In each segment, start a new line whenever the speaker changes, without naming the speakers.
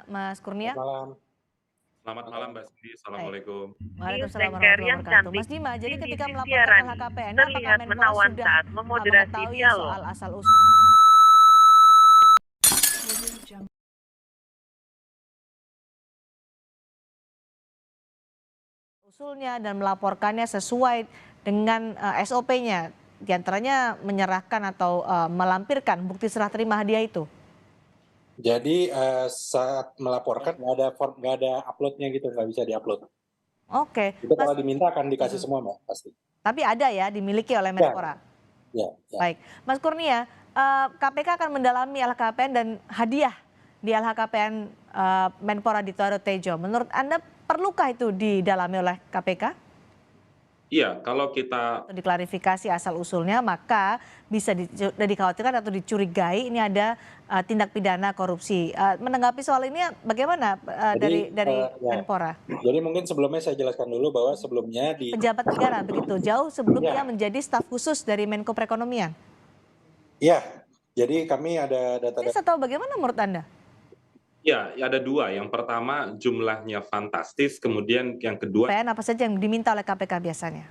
Mas Kurnia.
Selamat malam.
Selamat malam Mbak Cindy,
Baik.
Assalamubaikatuh.
Waalaikumsalam
News
warahmatullahi
yang
wabarakatuh.
cantik
Mas Dima, jadi
Cindy
ketika melaporkan
Sisiarani
LHKPN, apakah
terlihat
Menpora
menawan
sudah
saat
mengetahui
memoderasinya
soal
loh.
usulnya dan melaporkannya sesuai dengan SOP-nya, diantaranya menyerahkan atau melampirkan bukti serah terima hadiah itu?
Jadi saat melaporkan nggak ada uploadnya gitu, nggak bisa diupload.
Oke.
Itu kalau diminta akan dikasih semua Mbak, pasti.
Tapi ada ya, dimiliki oleh Menpora?
Ya.
Baik. Mas Kurnia, KPK akan mendalami LHKPN dan hadiah di LHKPN Menpora Dito Aryo Tejo. Menurut Anda perlukah itu didalami oleh KPK?
Iya, kalau kita
Diklarifikasi asal-usulnya, maka bisa dikhawatirkan atau dicurigai ini ada tindak pidana korupsi. Menanggapi soal ini bagaimana dari Menpora?
Jadi mungkin sebelumnya saya jelaskan dulu bahwa sebelumnya di
Pejabat negara begitu, jauh sebelum
Ya.
ia menjadi staf khusus dari Menko Perekonomian.
Iya, jadi kami ada data-data.
Atau bagaimana menurut Anda?
ya ada dua. Yang pertama jumlahnya fantastis, kemudian yang kedua
PN apa saja yang diminta oleh KPK biasanya?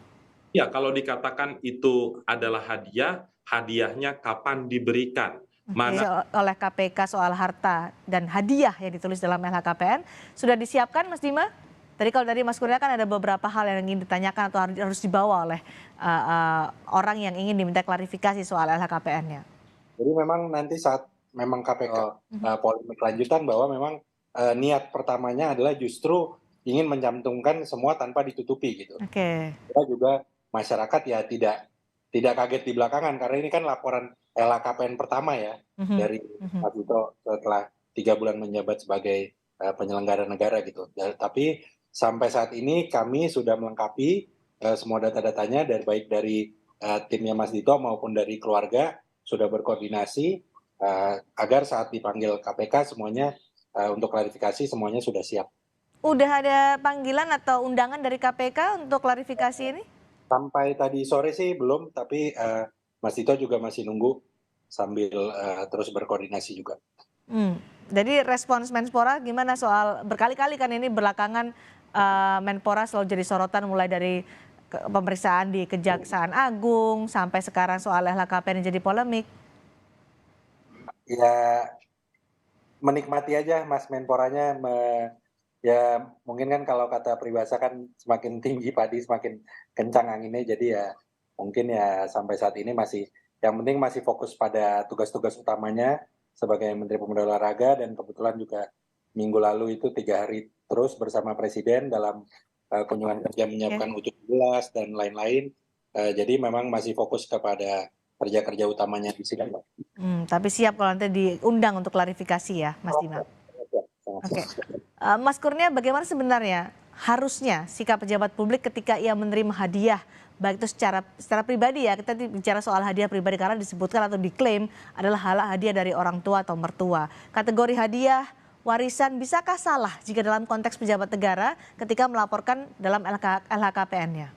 ya kalau dikatakan itu adalah hadiah, hadiahnya kapan diberikan? Mana
Oleh KPK soal harta dan hadiah yang ditulis dalam LHKPN sudah disiapkan Mas Dima? Tadi kalau dari Mas Kurnia kan ada beberapa hal yang ingin ditanyakan atau harus dibawa oleh orang yang ingin diminta klarifikasi soal LHKPN-nya.
Jadi memang nanti saat memang KPK polemik lanjutan bahwa memang niat pertamanya adalah justru ingin mencantumkan semua tanpa ditutupi gitu.
Oke.
Kita juga masyarakat ya tidak kaget di belakangan karena ini kan laporan LHKPN pertama ya dari Pak Dito setelah 3 bulan menjabat sebagai penyelenggara negara gitu. Tapi sampai saat ini kami sudah melengkapi semua data-datanya baik dari timnya Mas Dito maupun dari keluarga sudah berkoordinasi agar saat dipanggil KPK semuanya untuk klarifikasi semuanya sudah siap.
Udah ada panggilan atau undangan dari KPK untuk klarifikasi ini?
Sampai tadi sore sih belum, tapi Mas Dito juga masih nunggu sambil terus berkoordinasi juga.
Jadi respons Menpora gimana soal berkali-kali kan ini belakangan Menpora selalu jadi sorotan mulai dari pemeriksaan di Kejaksaan Agung sampai sekarang soal LHKPN yang jadi polemik.
Ya menikmati aja Mas Menporanya, ya mungkin kan kalau kata peribahasa kan semakin tinggi padi semakin kencang anginnya, jadi ya mungkin ya sampai saat ini yang penting masih fokus pada tugas-tugas utamanya sebagai Menteri Pemuda Olahraga, dan kebetulan juga minggu lalu itu 3 hari terus bersama Presiden dalam kunjungan kerja menyiapkan U17 dan lain-lain, jadi memang masih fokus kepada kerja-kerja utamanya di sini.
Tapi siap kalau nanti diundang untuk klarifikasi ya Mas Dima? Oke. Mas Kurnia, bagaimana sebenarnya harusnya sikap pejabat publik ketika ia menerima hadiah, baik itu secara pribadi ya, kita bicara soal hadiah pribadi karena disebutkan atau diklaim adalah hadiah dari orang tua atau mertua. Kategori hadiah, warisan, bisakah salah jika dalam konteks pejabat negara ketika melaporkan dalam LHKPN-nya?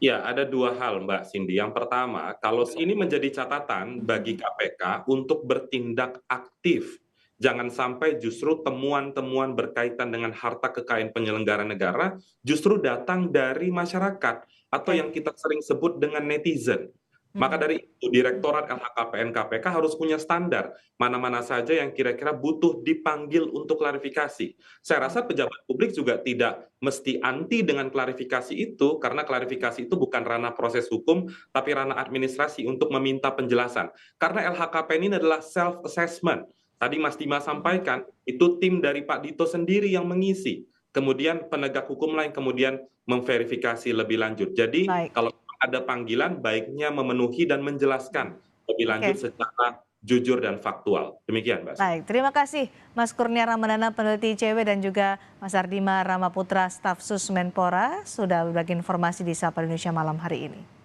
ya ada dua hal Mbak Cindy. Yang pertama, kalau ini menjadi catatan bagi KPK untuk bertindak aktif. Jangan sampai justru temuan-temuan berkaitan dengan harta kekayaan penyelenggara negara justru datang dari masyarakat atau yang kita sering sebut dengan netizen. Maka dari itu Direktorat LHKPN KPK harus punya standar mana-mana saja yang kira-kira butuh dipanggil untuk klarifikasi. Saya rasa pejabat publik juga tidak mesti anti dengan klarifikasi itu, karena klarifikasi itu bukan ranah proses hukum tapi ranah administrasi untuk meminta penjelasan. Karena LHKPN ini adalah self assessment. Tadi Mas Dima sampaikan, itu tim dari Pak Dito sendiri yang mengisi. Kemudian penegak hukum lain kemudian memverifikasi lebih lanjut. Jadi kalau ada panggilan, baiknya memenuhi dan menjelaskan lebih lanjut secara jujur dan faktual. Demikian, Mbak.
Baik, terima kasih Mas Kurnia Ramadana, peneliti ICW, dan juga Mas Ardima Ramaputra, staf sus Menpora, sudah berbagi informasi di Sapa Indonesia malam hari ini.